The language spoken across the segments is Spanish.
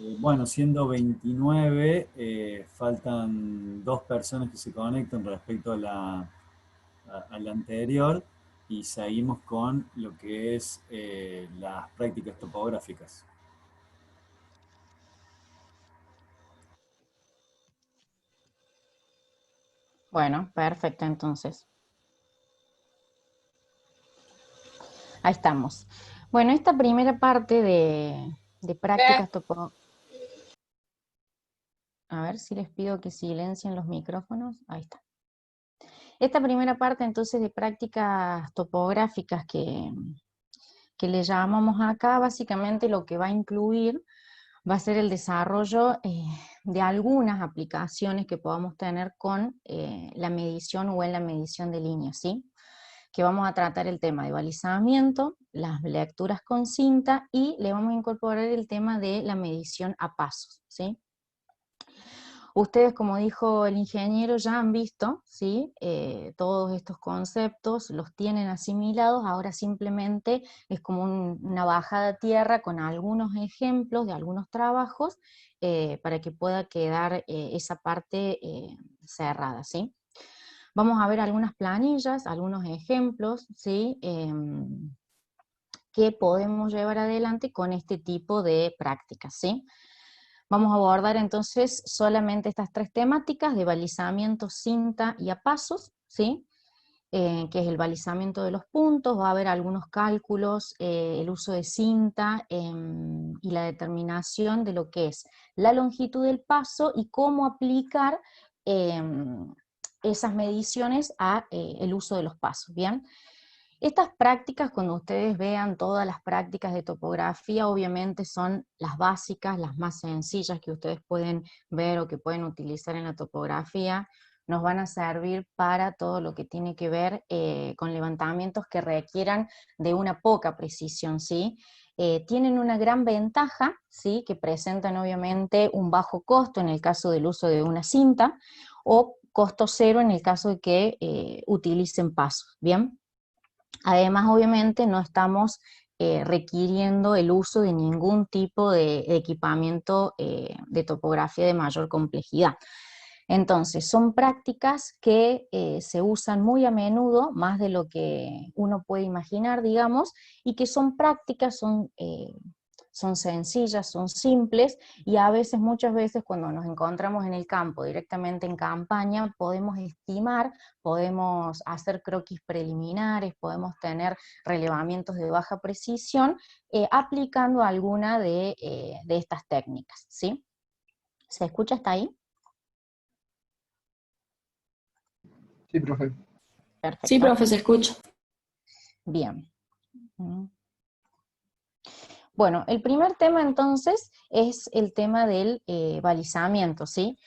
Bueno, siendo 29, faltan dos personas que se conectan respecto a la anterior y seguimos con lo que es las prácticas topográficas. Bueno, perfecto, entonces. Ahí estamos. Bueno, esta primera parte de prácticas topográficas. A ver si les pido que silencien los micrófonos. Ahí está. Esta primera parte entonces de prácticas topográficas que le llamamos acá, básicamente lo que va a incluir va a ser el desarrollo de algunas aplicaciones que podamos tener con la medición o en la medición de líneas, ¿sí? Que vamos a tratar el tema de balizamiento, las lecturas con cinta y le vamos a incorporar el tema de la medición a pasos, ¿sí? Ustedes, como dijo el ingeniero, ya han visto, ¿sí? Todos estos conceptos, los tienen asimilados, ahora simplemente es como una bajada a tierra con algunos ejemplos de algunos trabajos para que pueda quedar esa parte cerrada, ¿sí? Vamos a ver algunas planillas, algunos ejemplos, ¿sí? Que podemos llevar adelante con este tipo de prácticas, ¿sí? Vamos a abordar entonces solamente estas tres temáticas de balizamiento, cinta y a pasos, ¿sí? Que es el balizamiento de los puntos, va a haber algunos cálculos, el uso de cinta y la determinación de lo que es la longitud del paso y cómo aplicar esas mediciones a el uso de los pasos, ¿bien? Estas prácticas, cuando ustedes vean todas las prácticas de topografía, obviamente son las básicas, las más sencillas que ustedes pueden ver o que pueden utilizar en la topografía, nos van a servir para todo lo que tiene que ver con levantamientos que requieran de una poca precisión, ¿sí? Tienen una gran ventaja, ¿sí? Que presentan obviamente un bajo costo en el caso del uso de una cinta, o costo cero en el caso de que utilicen pasos, ¿bien? Además, obviamente, no estamos requiriendo el uso de ningún tipo de equipamiento de topografía de mayor complejidad. Entonces, son prácticas que se usan muy a menudo, más de lo que uno puede imaginar, digamos, y que son prácticas, son sencillas, son simples, y a veces, muchas veces, cuando nos encontramos en el campo, directamente en campaña, podemos estimar, podemos hacer croquis preliminares, podemos tener relevamientos de baja precisión, aplicando alguna de estas técnicas, ¿sí? ¿Se escucha hasta ahí? Sí, profe. Sí, Perfecto. profe, se escucha. Bien. Bueno, el primer tema entonces es el tema del balizamiento, ¿sí?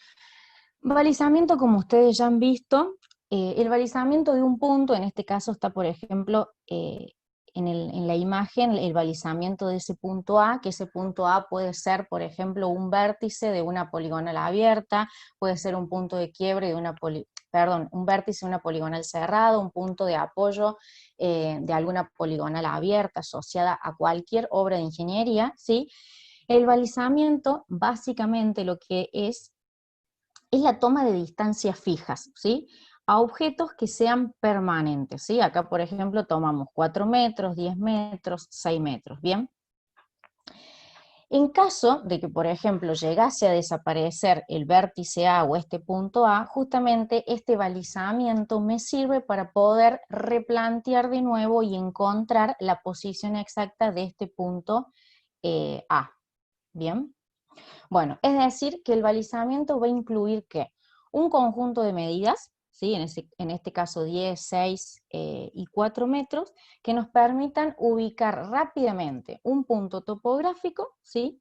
Balizamiento, como ustedes ya han visto, el balizamiento de un punto, en este caso está, por ejemplo, en la imagen, el balizamiento de ese punto A, que ese punto A puede ser, por ejemplo, un vértice de una poligonal abierta, puede ser un punto de quiebre de un vértice de una poligonal cerrada, un punto de apoyo de alguna poligonal abierta asociada a cualquier obra de ingeniería, ¿sí? El balizamiento, básicamente lo que es la toma de distancias fijas, ¿sí? A objetos que sean permanentes, ¿sí? Acá, por ejemplo, tomamos 4 metros, 10 metros, 6 metros, ¿bien? En caso de que, por ejemplo, llegase a desaparecer el vértice A o este punto A, justamente este balizamiento me sirve para poder replantear de nuevo y encontrar la posición exacta de este punto A, ¿bien? Bueno, es decir, que el balizamiento va a incluir ¿qué? Un conjunto de medidas, ¿sí? En este caso 10, 6 y 4 metros, que nos permitan ubicar rápidamente un punto topográfico, ¿sí?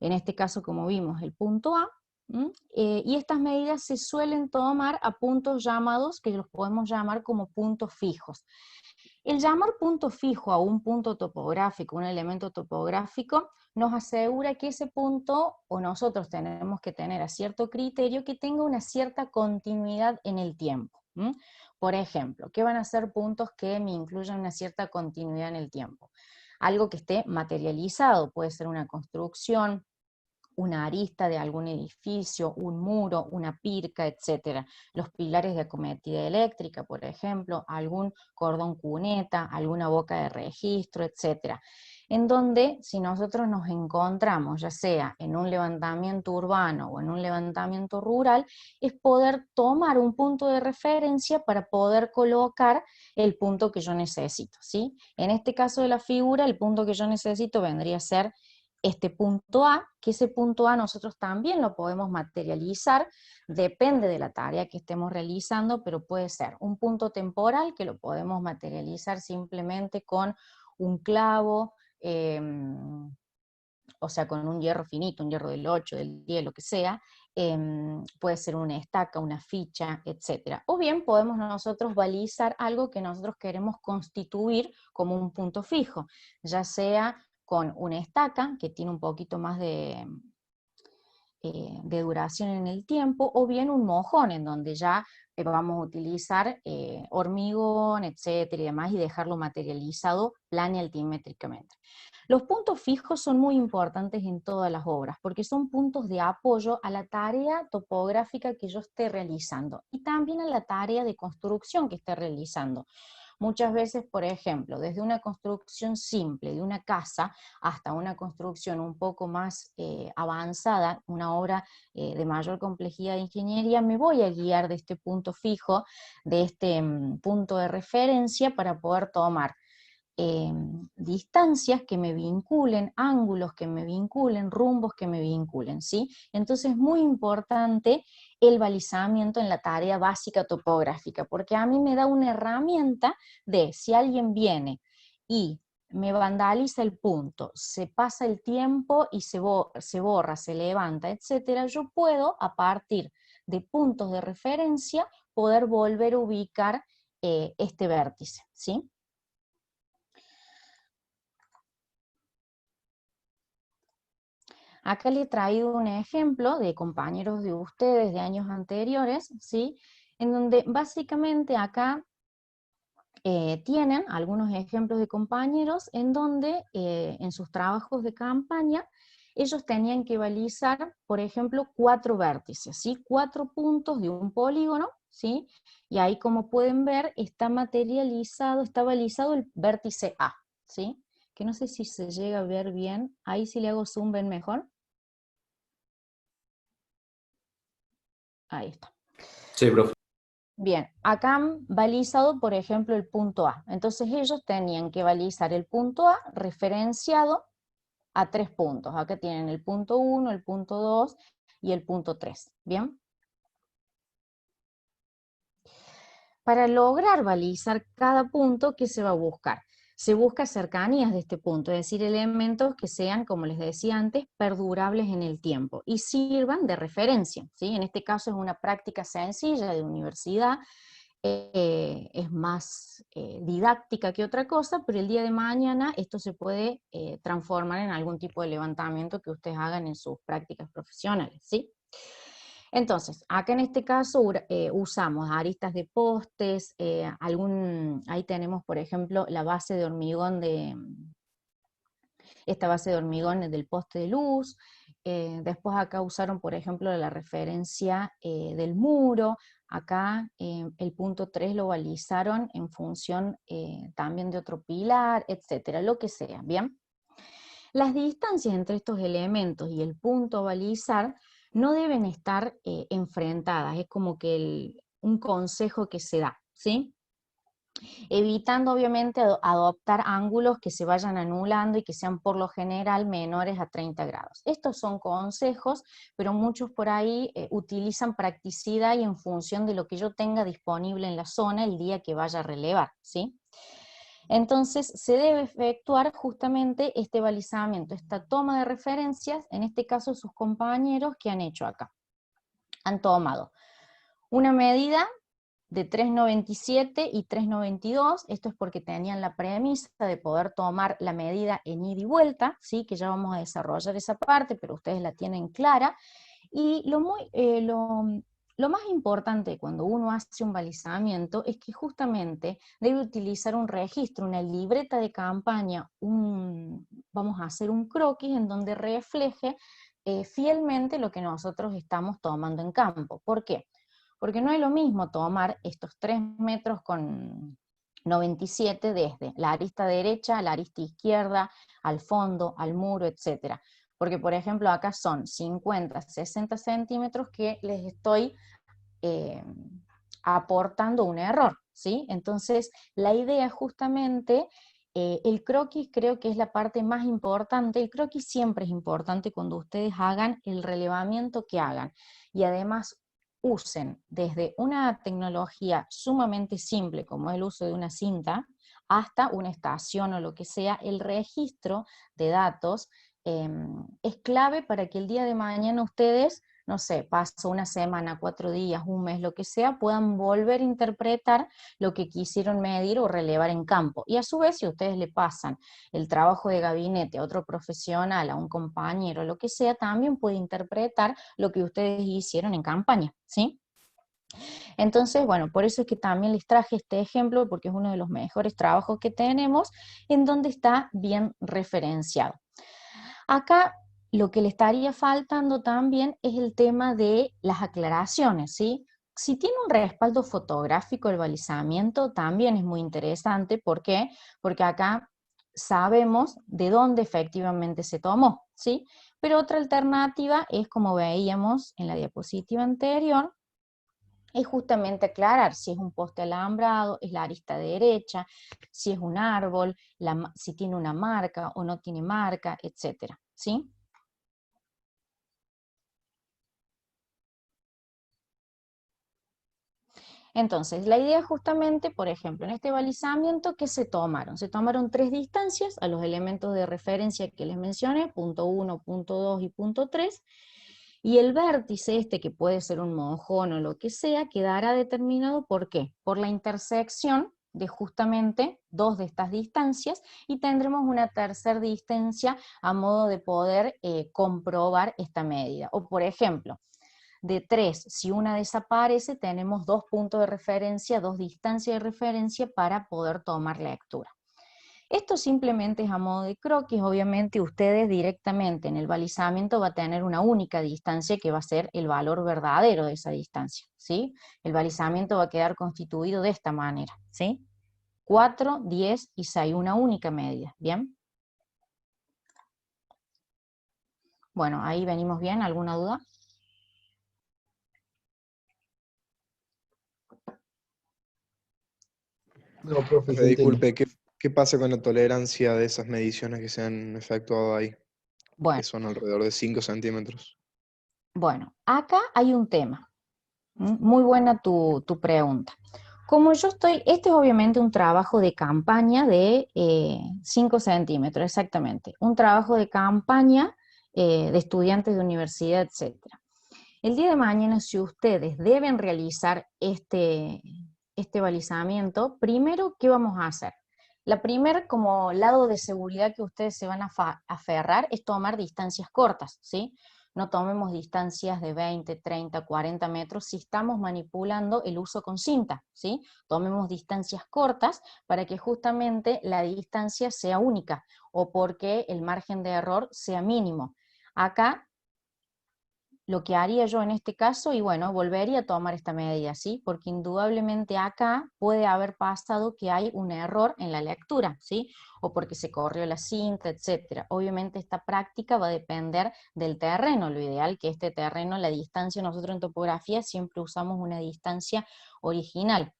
En este caso, como vimos, el punto A, y estas medidas se suelen tomar a puntos llamados, que los podemos llamar como puntos fijos. El llamar punto fijo a un punto topográfico, un elemento topográfico, nos asegura que ese punto, o nosotros tenemos que tener a cierto criterio, que tenga una cierta continuidad en el tiempo. Por ejemplo, ¿qué van a ser puntos que me incluyan una cierta continuidad en el tiempo? Algo que esté materializado, puede ser una construcción, una arista de algún edificio, un muro, una pirca, etc. Los pilares de acometida eléctrica, por ejemplo, algún cordón cuneta, alguna boca de registro, etc. En donde si nosotros nos encontramos, ya sea en un levantamiento urbano o en un levantamiento rural, es poder tomar un punto de referencia para poder colocar el punto que yo necesito, ¿sí? En este caso de la figura, el punto que yo necesito vendría a ser este punto A, que ese punto A nosotros también lo podemos materializar, depende de la tarea que estemos realizando, pero puede ser un punto temporal que lo podemos materializar simplemente con un clavo, o sea, con un hierro finito, un hierro del 8, del 10, lo que sea, puede ser una estaca, una ficha, etc. O bien podemos nosotros balizar algo que nosotros queremos constituir como un punto fijo, ya sea con una estaca, que tiene un poquito más de duración en el tiempo, o bien un mojón, en donde ya vamos a utilizar hormigón, etcétera, y demás, y dejarlo materializado plana y altimétricamente. Los puntos fijos son muy importantes en todas las obras, porque son puntos de apoyo a la tarea topográfica que yo esté realizando, y también a la tarea de construcción que esté realizando. Muchas veces, por ejemplo, desde una construcción simple de una casa hasta una construcción un poco más avanzada, una obra de mayor complejidad de ingeniería, me voy a guiar de este punto fijo, de este punto de referencia para poder tomar distancias que me vinculen, ángulos que me vinculen, rumbos que me vinculen, ¿sí? Entonces es muy importante el balizamiento en la tarea básica topográfica, porque a mí me da una herramienta de si alguien viene y me vandaliza el punto, se pasa el tiempo y se borra, se levanta, etcétera, yo puedo, a partir de puntos de referencia, poder volver a ubicar este vértice, ¿sí? Acá le he traído un ejemplo de compañeros de ustedes de años anteriores, ¿sí? En donde básicamente acá tienen algunos ejemplos de compañeros en donde en sus trabajos de campaña ellos tenían que balizar, por ejemplo, 4 vértices, ¿sí? 4 puntos de un polígono, ¿sí? Y ahí, como pueden ver, está materializado, está balizado el vértice A, ¿sí? Que no sé si se llega a ver bien, ahí si le hago zoom ven mejor. Ahí está. Sí, profe. Bien, acá han balizado, por ejemplo, el punto A. Entonces ellos tenían que balizar el punto A referenciado a 3 puntos. Acá tienen el punto 1, el punto 2 y el punto 3. ¿Bien? Para lograr balizar cada punto, ¿qué se va a buscar? Se busca cercanías de este punto, es decir, elementos que sean, como les decía antes, perdurables en el tiempo y sirvan de referencia, ¿sí? En este caso es una práctica sencilla de universidad, es más didáctica que otra cosa, pero el día de mañana esto se puede transformar en algún tipo de levantamiento que ustedes hagan en sus prácticas profesionales, ¿sí? Entonces, acá en este caso usamos aristas de postes, ahí tenemos, por ejemplo, la base de hormigón esta base de hormigón del poste de luz. Después acá usaron, por ejemplo, la referencia del muro. Acá el punto 3 lo balizaron en función también de otro pilar, etcétera, lo que sea, ¿bien? Las distancias entre estos elementos y el punto a balizar no deben estar enfrentadas, es como que un consejo que se da, ¿sí? Evitando obviamente adoptar ángulos que se vayan anulando y que sean por lo general menores a 30 grados. Estos son consejos, pero muchos por ahí utilizan practicidad y en función de lo que yo tenga disponible en la zona el día que vaya a relevar, ¿sí? Entonces se debe efectuar justamente este balizamiento, esta toma de referencias, en este caso sus compañeros que han hecho acá. Han tomado una medida de 3,97 y 3,92, esto es porque tenían la premisa de poder tomar la medida en ida y vuelta, ¿sí? Que ya vamos a desarrollar esa parte, pero ustedes la tienen clara. Y lo más importante cuando uno hace un balizamiento es que justamente debe utilizar un registro, una libreta de campaña, vamos a hacer un croquis en donde refleje fielmente lo que nosotros estamos tomando en campo. ¿Por qué? Porque no es lo mismo tomar estos 3 metros con 97 desde la arista derecha a la arista izquierda, al fondo, al muro, etc. Porque, por ejemplo, acá son 50, 60 centímetros que les estoy aportando un error, ¿sí? Entonces, la idea justamente, el croquis creo que es la parte más importante. El croquis siempre es importante cuando ustedes hagan el relevamiento que hagan, y además usen desde una tecnología sumamente simple, como es el uso de una cinta, hasta una estación o lo que sea, el registro de datos es clave para que el día de mañana ustedes, no sé, paso una semana, 4 días, un mes, lo que sea, puedan volver a interpretar lo que quisieron medir o relevar en campo. Y a su vez, si ustedes le pasan el trabajo de gabinete a otro profesional, a un compañero, lo que sea, también puede interpretar lo que ustedes hicieron en campaña, ¿sí? Entonces, bueno, por eso es que también les traje este ejemplo, porque es uno de los mejores trabajos que tenemos, en donde está bien referenciado. Acá lo que le estaría faltando también es el tema de las aclaraciones, ¿sí? Si tiene un respaldo fotográfico el balizamiento, también es muy interesante. ¿Por qué? Porque acá sabemos de dónde efectivamente se tomó, ¿sí? Pero otra alternativa es, como veíamos en la diapositiva anterior, es justamente aclarar si es un poste alambrado, es la arista derecha, si es un árbol, si tiene una marca o no tiene marca, etcétera, ¿sí? Entonces, la idea justamente, por ejemplo, en este balizamiento, ¿qué se tomaron? Se tomaron 3 distancias a los elementos de referencia que les mencioné, punto 1, punto 2 y punto 3, y el vértice este, que puede ser un mojón o lo que sea, quedará determinado ¿por qué? Por la intersección de justamente 2 de estas distancias, y tendremos una tercera distancia a modo de poder comprobar esta medida. O por ejemplo, de 3, si una desaparece, tenemos 2 puntos de referencia, 2 distancias de referencia para poder tomar lectura. Esto simplemente es a modo de croquis. Obviamente ustedes directamente en el balizamiento va a tener una única distancia que va a ser el valor verdadero de esa distancia, ¿sí? El balizamiento va a quedar constituido de esta manera, ¿sí? 4, 10 y 6, una única medida, ¿bien? Bueno, ahí venimos bien, ¿alguna duda? No, profe, se entiende. Disculpe, ¿qué pasa con la tolerancia de esas mediciones que se han efectuado ahí? Bueno, Que son alrededor de 5 centímetros. bueno, acá hay un tema. Muy buena tu pregunta. Como yo estoy, este es obviamente un trabajo de campaña de 5 centímetros, exactamente. Un trabajo de campaña de estudiantes de universidad, etc. El día de mañana, si ustedes deben realizar este balizamiento, primero, ¿qué vamos a hacer? La primer como lado de seguridad que ustedes se van a aferrar es tomar distancias cortas, ¿sí? No tomemos distancias de 20, 30, 40 metros si estamos manipulando el uso con cinta, ¿sí? Tomemos distancias cortas para que justamente la distancia sea única o porque el margen de error sea mínimo. Acá lo que haría yo en este caso, y bueno, volvería a tomar esta medida, ¿sí? Porque indudablemente acá puede haber pasado que hay un error en la lectura, ¿sí? O porque se corrió la cinta, etcétera. Obviamente esta práctica va a depender del terreno. Lo ideal que este terreno, la distancia, nosotros en topografía siempre usamos una distancia horizontal,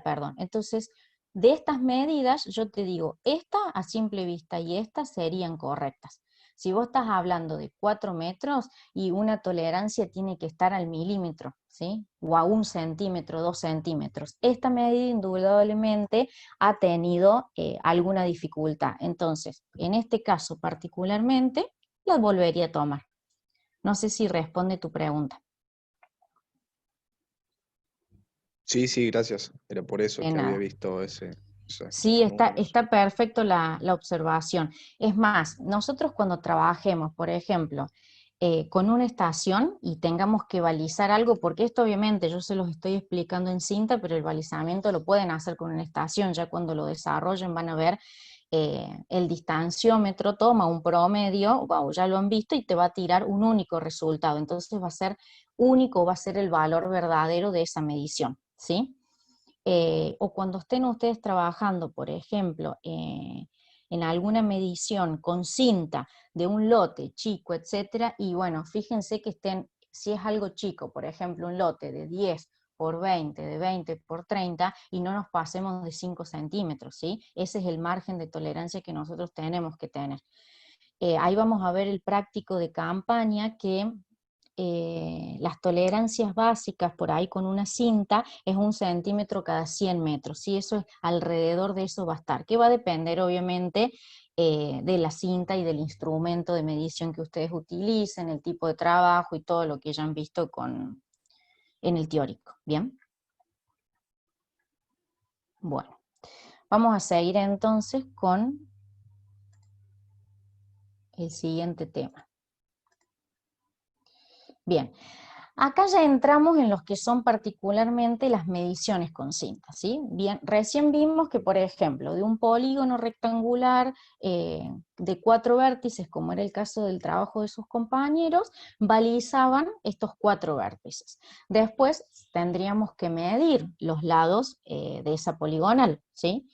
perdón. Entonces, de estas medidas, yo te digo, esta a simple vista y estas serían correctas. Si vos estás hablando de 4 metros y una tolerancia tiene que estar al milímetro, ¿sí? O a 1 centímetro, 2 centímetros. Esta medida indudablemente ha tenido alguna dificultad. Entonces, en este caso particularmente, la volvería a tomar. No sé si responde tu pregunta. Sí, gracias. Era por eso De que había nada. visto Sí, esos números. está perfecto la observación. Es más, nosotros cuando trabajemos, por ejemplo, con una estación y tengamos que balizar algo, porque esto obviamente yo se los estoy explicando en cinta, pero el balizamiento lo pueden hacer con una estación, ya cuando lo desarrollen van a ver el distanciómetro toma un promedio, wow, ya lo han visto, y te va a tirar un único resultado. Entonces va a ser único, va a ser el valor verdadero de esa medición, ¿sí? O cuando estén ustedes trabajando, por ejemplo, en alguna medición con cinta de un lote chico, etcétera, y bueno, fíjense que estén, si es algo chico, por ejemplo, un lote de 10 por 20, de 20 por 30, y no nos pasemos de 5 centímetros, ¿sí? Ese es el margen de tolerancia que nosotros tenemos que tener. Ahí vamos a ver el práctico de campaña que las tolerancias básicas por ahí con una cinta es 1 centímetro cada 100 metros, ¿sí? Eso es, alrededor de eso va a estar, que va a depender obviamente de la cinta y del instrumento de medición que ustedes utilicen, el tipo de trabajo y todo lo que ya han visto en el teórico, ¿bien? Bueno, vamos a seguir entonces con el siguiente tema. Bien, acá ya entramos en los que son particularmente las mediciones con cinta, ¿sí? Bien, recién vimos que, por ejemplo, de un polígono rectangular de 4 vértices, como era el caso del trabajo de sus compañeros, balizaban estos 4 vértices. Después tendríamos que medir los lados de esa poligonal, ¿sí?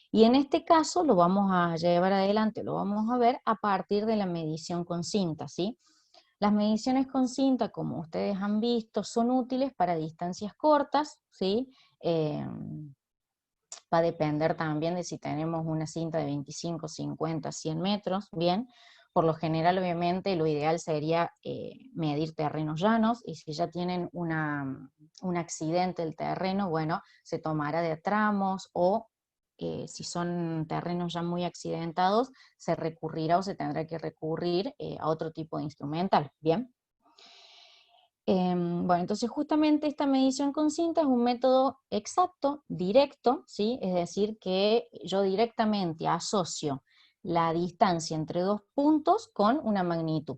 Y en este caso lo vamos a llevar adelante, lo vamos a ver a partir de la medición con cinta, ¿sí? Las mediciones con cinta, como ustedes han visto, son útiles para distancias cortas, ¿sí? Va a depender también de si tenemos una cinta de 25, 50, 100 metros, bien. Por lo general, obviamente, lo ideal sería medir terrenos llanos, y si ya tienen un accidente del terreno, bueno, se tomará de tramos, o si son terrenos ya muy accidentados, se recurrirá o se tendrá que recurrir a otro tipo de instrumental, ¿bien? Bueno, entonces justamente esta medición con cinta es un método exacto, directo, ¿sí? Es decir, que yo directamente asocio la distancia entre 2 puntos con una magnitud,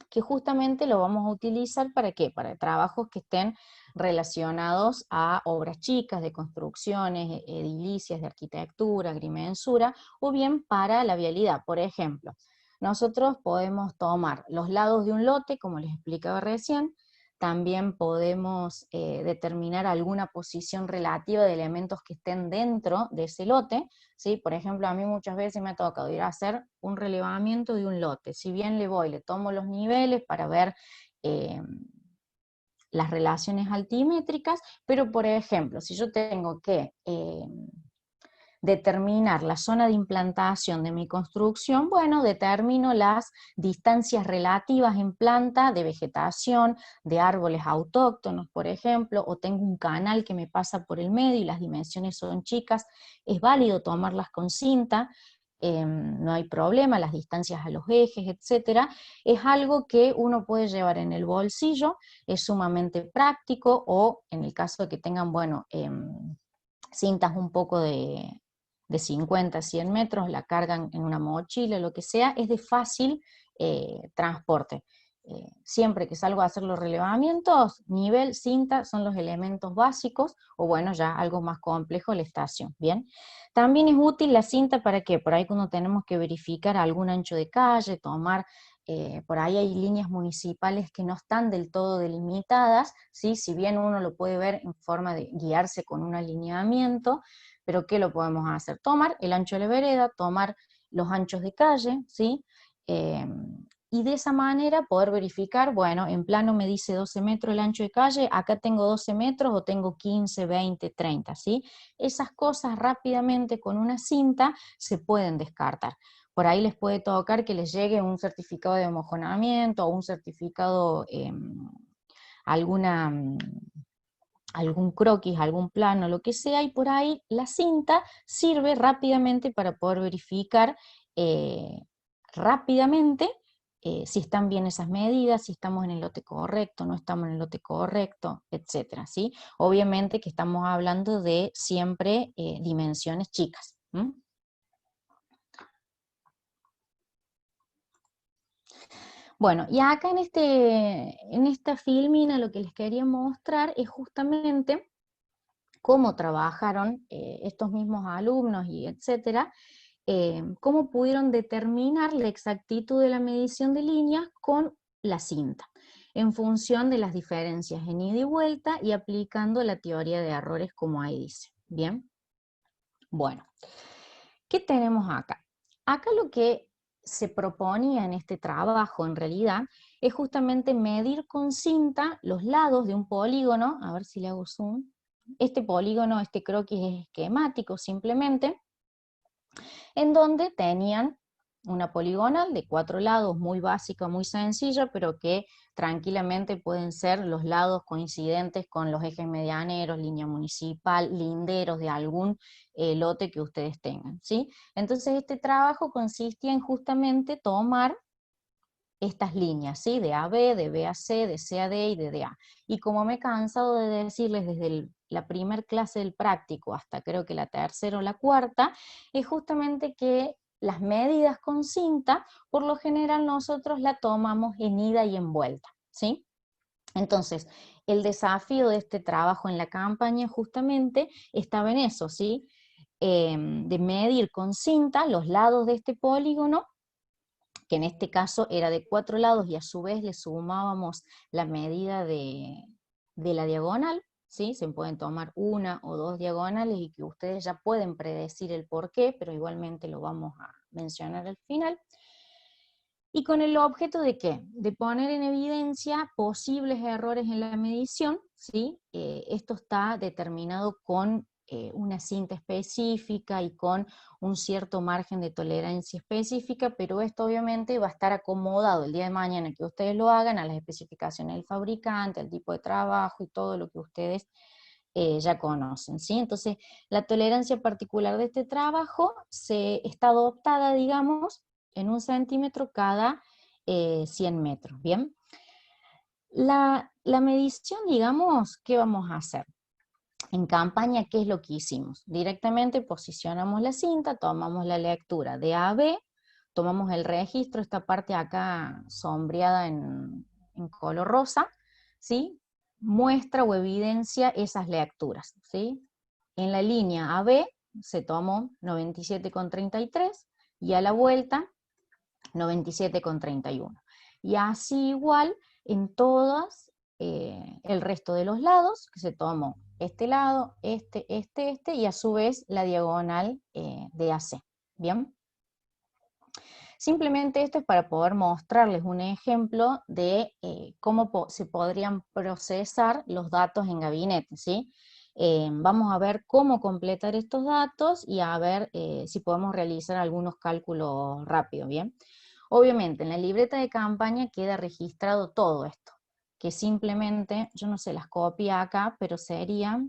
que justamente lo vamos a utilizar ¿para qué? Para trabajos que estén relacionados a obras chicas de construcciones, edilicias, de arquitectura, agrimensura, o bien para la vialidad. Por ejemplo, nosotros podemos tomar los lados de un lote, como les explicaba recién. También podemos determinar alguna posición relativa de elementos que estén dentro de ese lote, ¿sí? Por ejemplo, a mí muchas veces me ha tocado ir a hacer un relevamiento de un lote. Si bien le tomo los niveles para ver las relaciones altimétricas, pero por ejemplo, si yo tengo que determinar la zona de implantación de mi construcción, bueno, determino las distancias relativas en planta de vegetación, de árboles autóctonos, por ejemplo, o tengo un canal que me pasa por el medio y las dimensiones son chicas, es válido tomarlas con cinta, no hay problema, las distancias a los ejes, etcétera. Es algo que uno puede llevar en el bolsillo, es sumamente práctico, o en el caso de que tengan, bueno, cintas un poco de 50, 100 metros, la cargan en una mochila, lo que sea, es de fácil transporte. Siempre que salgo a hacer los relevamientos, nivel, cinta, son los elementos básicos, o bueno, ya algo más complejo, la estación, ¿bien? También es útil la cinta para que por ahí cuando tenemos que verificar algún ancho de calle, tomar por ahí hay líneas municipales que no están del todo delimitadas, ¿sí? Si bien uno lo puede ver en forma de guiarse con un alineamiento, pero ¿qué lo podemos hacer? Tomar el ancho de la vereda, tomar los anchos de calle, ¿sí? Y de esa manera poder verificar, bueno, en plano me dice 12 metros el ancho de calle, acá tengo 12 metros o tengo 15, 20, 30, ¿sí? Esas cosas rápidamente con una cinta se pueden descartar. Por ahí les puede tocar que les llegue un certificado de homogeneamiento o un certificado, algún croquis, algún plano, lo que sea, y por ahí la cinta sirve rápidamente para poder verificar rápidamente si están bien esas medidas, si estamos en el lote correcto, no estamos en el lote correcto, etcétera, ¿sí? Obviamente que estamos hablando de siempre dimensiones chicas. Bueno, y acá en esta filmina lo que les quería mostrar es justamente cómo trabajaron estos mismos alumnos y etcétera, cómo pudieron determinar la exactitud de la medición de líneas con la cinta, en función de las diferencias en ida y vuelta y aplicando la teoría de errores como ahí dice. Bien, bueno, ¿qué tenemos acá? Acá lo que se proponía en este trabajo en realidad es justamente medir con cinta los lados de un polígono, a ver si le hago zoom. Este polígono, este croquis es esquemático simplemente, en donde tenían una poligonal de 4 lados, muy básica, muy sencilla, pero que tranquilamente pueden ser los lados coincidentes con los ejes medianeros, línea municipal, linderos de algún lote que ustedes tengan, ¿sí? Entonces este trabajo consistía en justamente tomar estas líneas, ¿sí? De AB, de B a C, de C a D y de D a. Y como me he cansado de decirles desde la primer clase del práctico hasta creo que la tercera o la cuarta, es justamente que las medidas con cinta, por lo general nosotros la tomamos en ida y en vuelta, ¿sí? Entonces, el desafío de este trabajo en la campaña justamente estaba en eso, ¿sí? De medir con cinta los lados de este polígono, que en este caso era de 4 lados y a su vez le sumábamos la medida de la diagonal, ¿sí? Se pueden tomar una o dos diagonales y que ustedes ya pueden predecir el porqué, pero igualmente lo vamos a mencionar al final. Y con el objeto de ¿qué? De poner en evidencia posibles errores en la medición, ¿sí? Esto está determinado con una cinta específica y con un cierto margen de tolerancia específica, pero esto obviamente va a estar acomodado el día de mañana que ustedes lo hagan a las especificaciones del fabricante, al tipo de trabajo y todo lo que ustedes ya conocen, ¿sí? Entonces, la tolerancia particular de este trabajo está adoptada, digamos, en 1 centímetro cada 100 metros, ¿bien? La medición, digamos, ¿qué vamos a hacer? En campaña, ¿qué es lo que hicimos? Directamente posicionamos la cinta, tomamos la lectura de A a B, tomamos el registro, esta parte acá sombreada en color rosa, ¿sí? Muestra o evidencia esas lecturas, ¿sí? En la línea AB se tomó 97,33 y a la vuelta 97,31. Y así igual en todas el resto de los lados, que se tomó este lado, este, y a su vez la diagonal de AC. ¿Bien? Simplemente esto es para poder mostrarles un ejemplo de cómo se podrían procesar los datos en gabinete, ¿sí? Vamos a ver cómo completar estos datos y a ver si podemos realizar algunos cálculos rápidos, ¿bien? Obviamente en la libreta de campaña queda registrado todo esto, que simplemente, yo no sé las copias acá, pero sería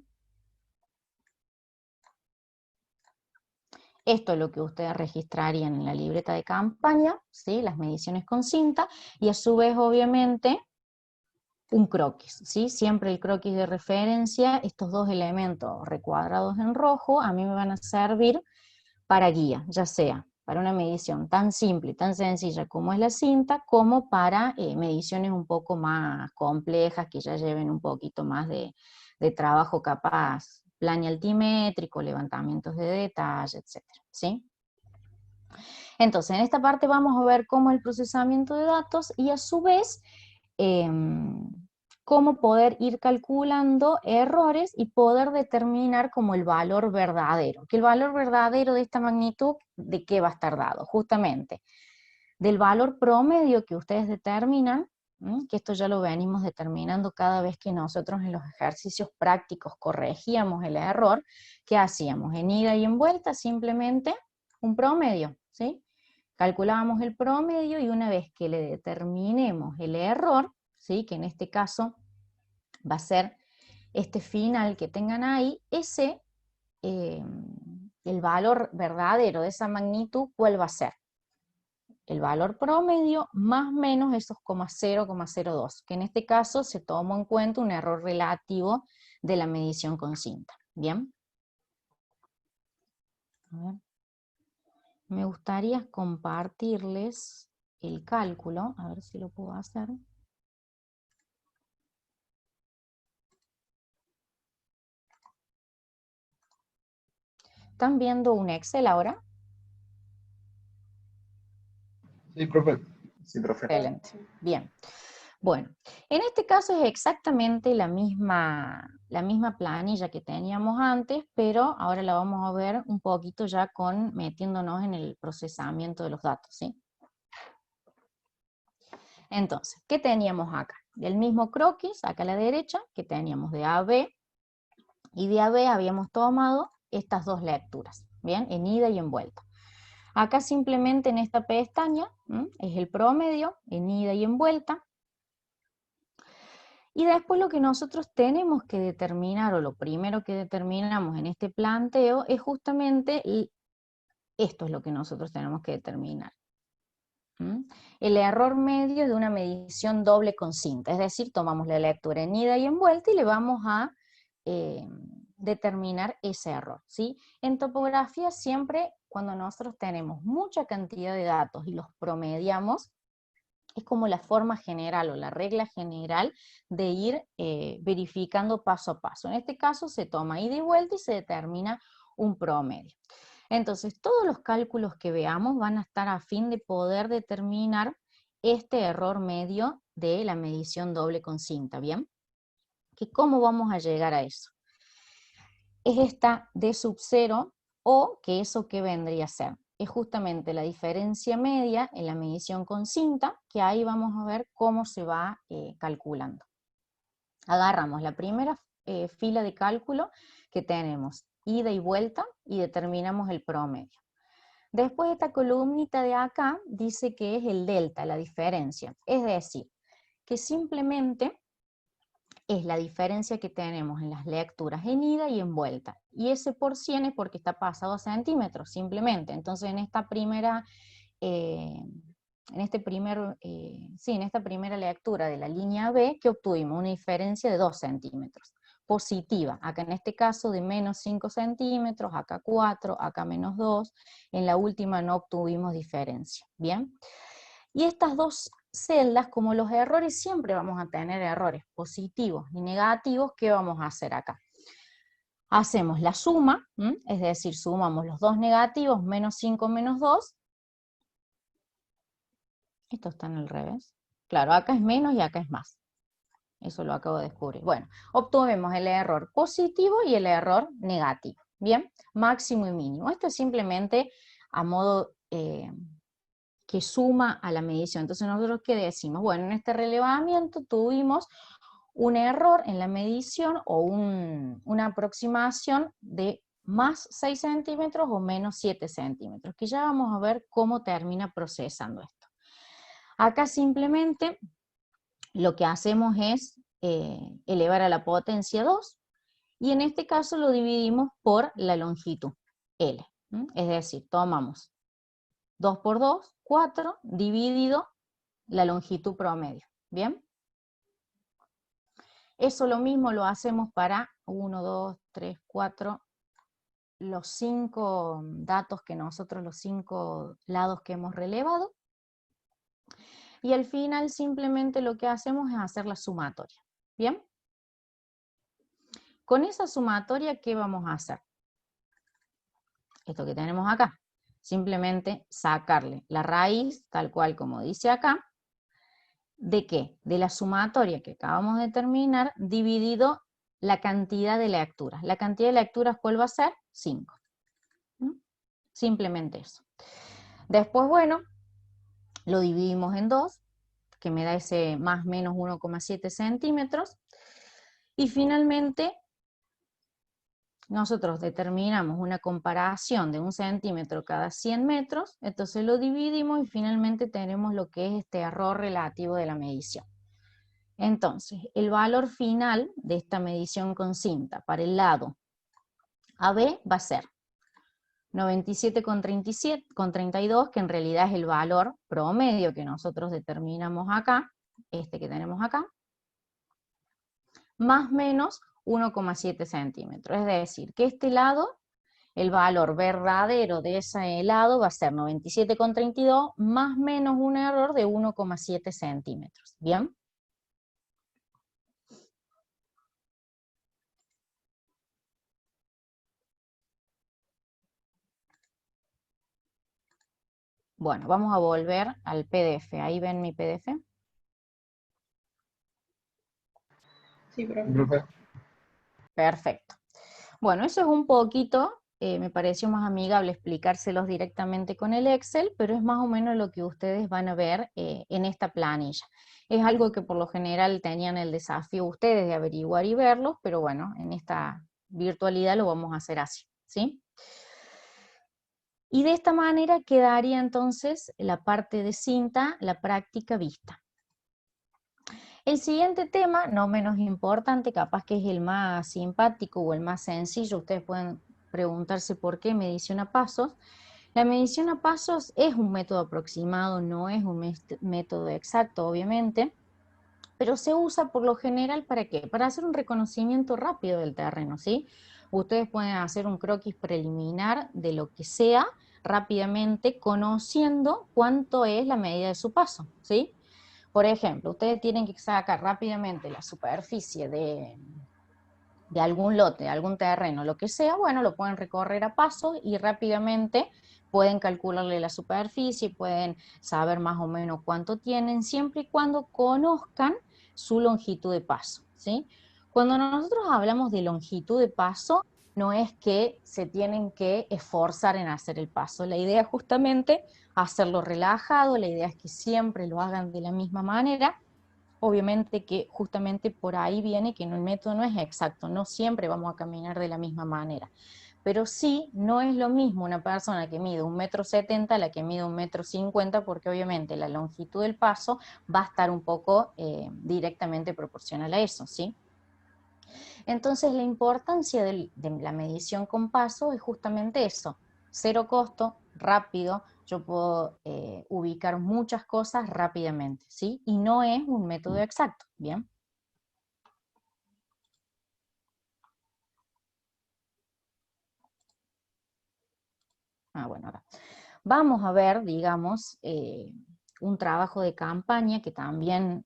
esto es lo que ustedes registrarían en la libreta de campaña, ¿sí? Las mediciones con cinta, y a su vez obviamente un croquis, ¿sí? Siempre el croquis de referencia, estos dos elementos recuadrados en rojo, a mí me van a servir para guía, ya sea para una medición tan simple, tan sencilla como es la cinta, como para mediciones un poco más complejas, que ya lleven un poquito más de trabajo capaz, plane altimétrico, levantamientos de detalle, etcétera, ¿sí? Entonces, en esta parte vamos a ver cómo el procesamiento de datos y a su vez cómo poder ir calculando errores y poder determinar como el valor verdadero. Que el valor verdadero de esta magnitud, ¿de qué va a estar dado? Justamente del valor promedio que ustedes determinan, que esto ya lo venimos determinando cada vez que nosotros en los ejercicios prácticos corregíamos el error, ¿qué hacíamos? En ida y en vuelta simplemente un promedio, ¿sí? Calculábamos el promedio y una vez que le determinemos el error, ¿sí? Que en este caso va a ser este final que tengan ahí, el valor verdadero de esa magnitud, ¿cuál va a ser? El valor promedio más menos esos 0,02, que en este caso se tomó en cuenta un error relativo de la medición con cinta. ¿Bien? A ver. Me gustaría compartirles el cálculo, a ver si lo puedo hacer. ¿Están viendo un Excel ahora? Sí, profe. Sí, profe. Excelente. Bien. Bueno, en este caso es exactamente la misma planilla que teníamos antes, pero ahora la vamos a ver un poquito ya metiéndonos en el procesamiento de los datos, ¿sí? Entonces, ¿qué teníamos acá? El mismo croquis, acá a la derecha, que teníamos de A a B, y de A a B habíamos tomado estas dos lecturas, ¿bien? En ida y en vuelta. Acá simplemente en esta pestaña es el promedio, en ida y en vuelta. Y después lo que nosotros tenemos que determinar, o lo primero que determinamos en este planteo, es justamente esto es lo que nosotros tenemos que determinar. El error medio de una medición doble con cinta, es decir, tomamos la lectura en ida y en vuelta y le vamos a determinar ese error, ¿sí? En topografía siempre, cuando nosotros tenemos mucha cantidad de datos y los promediamos, es como la forma general o la regla general de ir verificando paso a paso. En este caso se toma ida y vuelta y se determina un promedio. Entonces, todos los cálculos que veamos van a estar a fin de poder determinar este error medio de la medición doble con cinta, ¿bien? ¿Cómo vamos a llegar a eso? Es esta D sub 0 o que eso que vendría a ser. Es justamente la diferencia media en la medición con cinta, que ahí vamos a ver cómo se va calculando. Agarramos la primera fila de cálculo que tenemos, ida y vuelta, y determinamos el promedio. Después esta columnita de acá dice que es el delta, la diferencia. Es decir, que simplemente es la diferencia que tenemos en las lecturas en ida y en vuelta. Y ese por 100 es porque está pasado a centímetros, simplemente. Entonces en esta primera, en esta primera lectura de la línea B, ¿qué obtuvimos? Una diferencia de 2 centímetros. Positiva, acá en este caso de menos 5 centímetros, acá 4, acá menos 2, en la última no obtuvimos diferencia, ¿bien? Y estas dos celdas, como los errores, siempre vamos a tener errores positivos y negativos, ¿qué vamos a hacer acá? Hacemos la suma, es decir, sumamos los dos negativos, menos 5 menos 2. Esto está en el revés. Claro, acá es menos y acá es más. Eso lo acabo de descubrir. Bueno, obtuvimos el error positivo y el error negativo. Bien, máximo y mínimo. Esto es simplemente a modo que suma a la medición. Entonces nosotros ¿qué decimos? Bueno, en este relevamiento tuvimos un error en la medición o una aproximación de más 6 centímetros o menos 7 centímetros, que ya vamos a ver cómo termina procesando esto. Acá simplemente lo que hacemos es elevar a la potencia 2, y en este caso lo dividimos por la longitud, L. Es decir, tomamos 2 por 2, 4, dividido la longitud promedio. ¿Bien? Eso lo mismo lo hacemos para 1, 2, 3, 4, los 5 datos que nosotros, los 5 lados que hemos relevado. Y al final simplemente lo que hacemos es hacer la sumatoria. ¿Bien? Con esa sumatoria, ¿qué vamos a hacer? Esto que tenemos acá. Simplemente sacarle la raíz, tal cual como dice acá. ¿De qué? De la sumatoria que acabamos de terminar, dividido la cantidad de lecturas. La cantidad de lecturas, ¿cuál va a ser? 5. Simplemente eso. Después, bueno, lo dividimos en 2, que me da ese más o menos 1,7 centímetros. Y finalmente, nosotros determinamos una comparación de 1 centímetro cada 100 metros, entonces lo dividimos y finalmente tenemos lo que es este error relativo de la medición. Entonces, el valor final de esta medición con cinta para el lado AB va a ser 97,32, que en realidad es el valor promedio que nosotros determinamos acá, este que tenemos acá, más menos 1,7 centímetros. Es decir, que este lado, el valor verdadero de ese lado va a ser 97,32 más menos un error de 1,7 centímetros. ¿Bien? Bueno, vamos a volver al PDF. ¿Ahí ven mi PDF? Sí, profe. Perfecto. Bueno, eso es un poquito, me pareció más amigable explicárselos directamente con el Excel, pero es más o menos lo que ustedes van a ver en esta planilla. Es algo que por lo general tenían el desafío ustedes de averiguar y verlos, pero bueno, en esta virtualidad lo vamos a hacer así, ¿sí? Y de esta manera quedaría entonces la parte de cinta, la práctica vista. El siguiente tema, no menos importante, capaz que es el más simpático o el más sencillo, ustedes pueden preguntarse por qué medición a pasos. La medición a pasos es un método aproximado, no es un método exacto, obviamente, pero se usa por lo general ¿para qué? Para hacer un reconocimiento rápido del terreno, ¿sí? Ustedes pueden hacer un croquis preliminar de lo que sea rápidamente, conociendo cuánto es la medida de su paso, ¿sí? Por ejemplo, ustedes tienen que sacar rápidamente la superficie de algún lote, de algún terreno, lo que sea, bueno, lo pueden recorrer a paso y rápidamente pueden calcularle la superficie, pueden saber más o menos cuánto tienen, siempre y cuando conozcan su longitud de paso, ¿sí? Cuando nosotros hablamos de longitud de paso, no es que se tienen que esforzar en hacer el paso, la idea es justamente hacerlo relajado, la idea es que siempre lo hagan de la misma manera. Obviamente que justamente por ahí viene que el método no es exacto, no siempre vamos a caminar de la misma manera, pero sí no es lo mismo una persona que mide 1,70 m a la que mide 1,50 m, porque obviamente la longitud del paso va a estar un poco directamente proporcional a eso, ¿sí? Entonces la importancia de la medición con paso es justamente eso, cero costo, rápido, yo puedo ubicar muchas cosas rápidamente, ¿sí? Y no es un método exacto, ¿bien? Bueno, ahora vamos a ver, digamos, un trabajo de campaña que también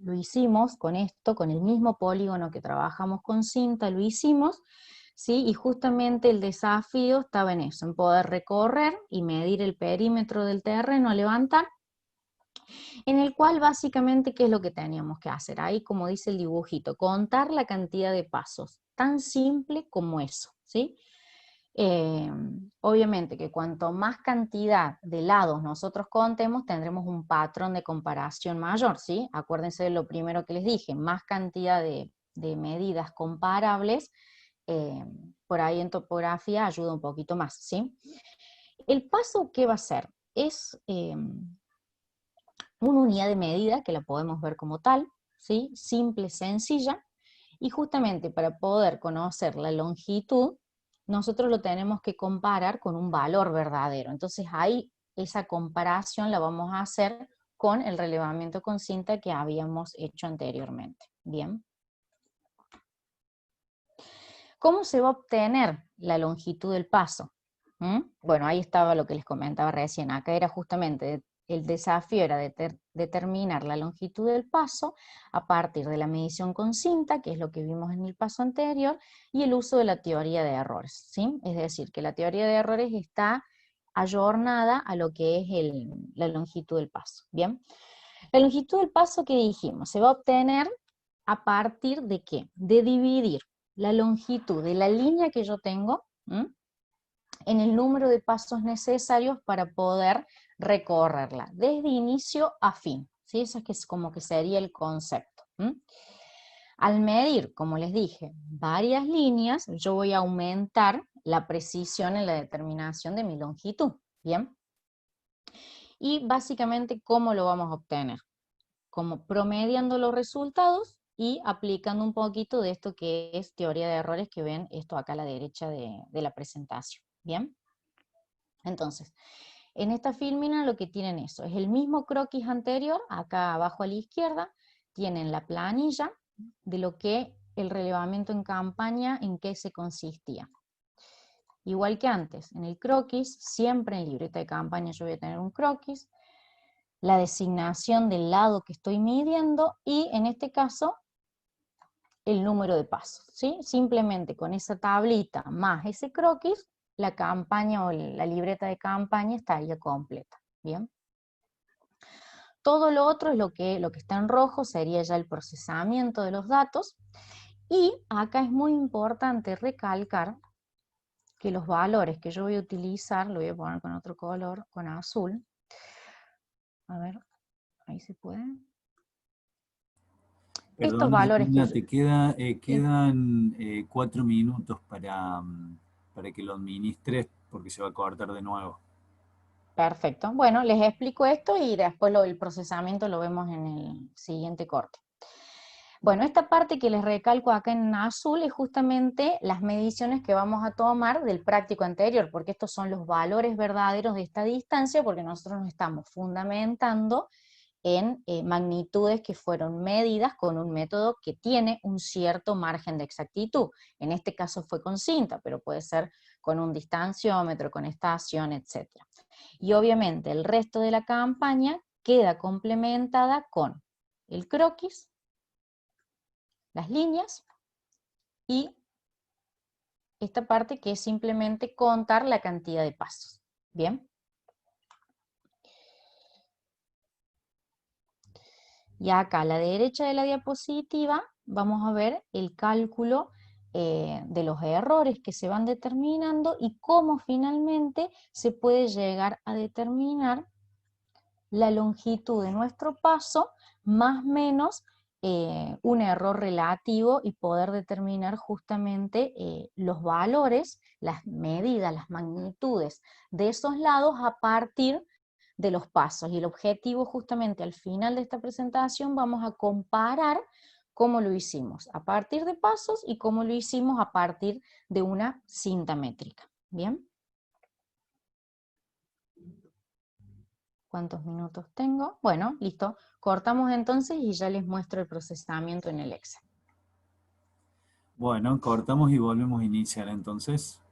lo hicimos con esto, con el mismo polígono que trabajamos con cinta, lo hicimos, ¿sí? Y justamente el desafío estaba en eso, en poder recorrer y medir el perímetro del terreno a levantar, en el cual básicamente, ¿qué es lo que teníamos que hacer? Ahí, como dice el dibujito, contar la cantidad de pasos, tan simple como eso, ¿sí? Obviamente que cuanto más cantidad de lados nosotros contemos, tendremos un patrón de comparación mayor, ¿sí? Acuérdense de lo primero que les dije, más cantidad de medidas comparables, por ahí en topografía ayuda un poquito más, ¿sí? El paso, ¿qué va a ser? Es una unidad de medida que la podemos ver como tal, ¿sí? Simple, sencilla, y justamente para poder conocer la longitud, nosotros lo tenemos que comparar con un valor verdadero. Entonces ahí esa comparación la vamos a hacer con el relevamiento con cinta que habíamos hecho anteriormente. Bien. ¿Cómo se va a obtener la longitud del paso? Bueno, ahí estaba lo que les comentaba recién. Acá era justamente el desafío era determinar la longitud del paso a partir de la medición con cinta, que es lo que vimos en el paso anterior, y el uso de la teoría de errores, ¿sí? Es decir, que la teoría de errores está ayornada a lo que es la longitud del paso, ¿bien? La longitud del paso que dijimos se va a obtener a partir de ¿qué? De dividir la longitud de la línea que yo tengo en el número de pasos necesarios para poder recorrerla, desde inicio a fin, ¿sí? Eso es que es como que sería el concepto. Al medir, como les dije, varias líneas, yo voy a aumentar la precisión en la determinación de mi longitud, ¿bien? Y básicamente, ¿cómo lo vamos a obtener? Como promediando los resultados y aplicando un poquito de esto que es teoría de errores, que ven esto acá a la derecha de la presentación, ¿bien? Entonces, en esta fílmina lo que tienen eso, es el mismo croquis anterior, acá abajo a la izquierda, tienen la planilla de lo que el relevamiento en campaña, en qué se consistía. Igual que antes, en el croquis, siempre en libreta de campaña yo voy a tener un croquis, la designación del lado que estoy midiendo y en este caso el número de pasos, ¿sí? Simplemente con esa tablita más ese croquis, la campaña o la libreta de campaña estaría completa, Bien. Todo lo otro es lo que está en rojo, sería ya el procesamiento de los datos. Y acá es muy importante recalcar que los valores que yo voy a utilizar, lo voy a poner con otro color, con azul. A ver, ahí se puede. Estos Perdona, valores que Gina, yo... te quedan 4 minutos para que lo administres, porque se va a cortar de nuevo. Perfecto. Bueno, les explico esto y después el procesamiento lo vemos en el siguiente corte. Bueno, esta parte que les recalco acá en azul es justamente las mediciones que vamos a tomar del práctico anterior, porque estos son los valores verdaderos de esta distancia, porque nosotros nos estamos fundamentando en magnitudes que fueron medidas con un método que tiene un cierto margen de exactitud. En este caso fue con cinta, pero puede ser con un distanciómetro, con estación, etc. Y obviamente el resto de la campaña queda complementada con el croquis, las líneas y esta parte que es simplemente contar la cantidad de pasos. ¿Bien? Y acá a la derecha de la diapositiva vamos a ver el cálculo de los errores que se van determinando y cómo finalmente se puede llegar a determinar la longitud de nuestro paso más o menos un error relativo y poder determinar justamente los valores, las medidas, las magnitudes de esos lados a partir de los pasos. Y el objetivo justamente al final de esta presentación vamos a comparar cómo lo hicimos a partir de pasos y cómo lo hicimos a partir de una cinta métrica. ¿Bien? ¿Cuántos minutos tengo? Bueno, listo. Cortamos entonces y ya les muestro el procesamiento en el Excel. Bueno, cortamos y volvemos a iniciar entonces.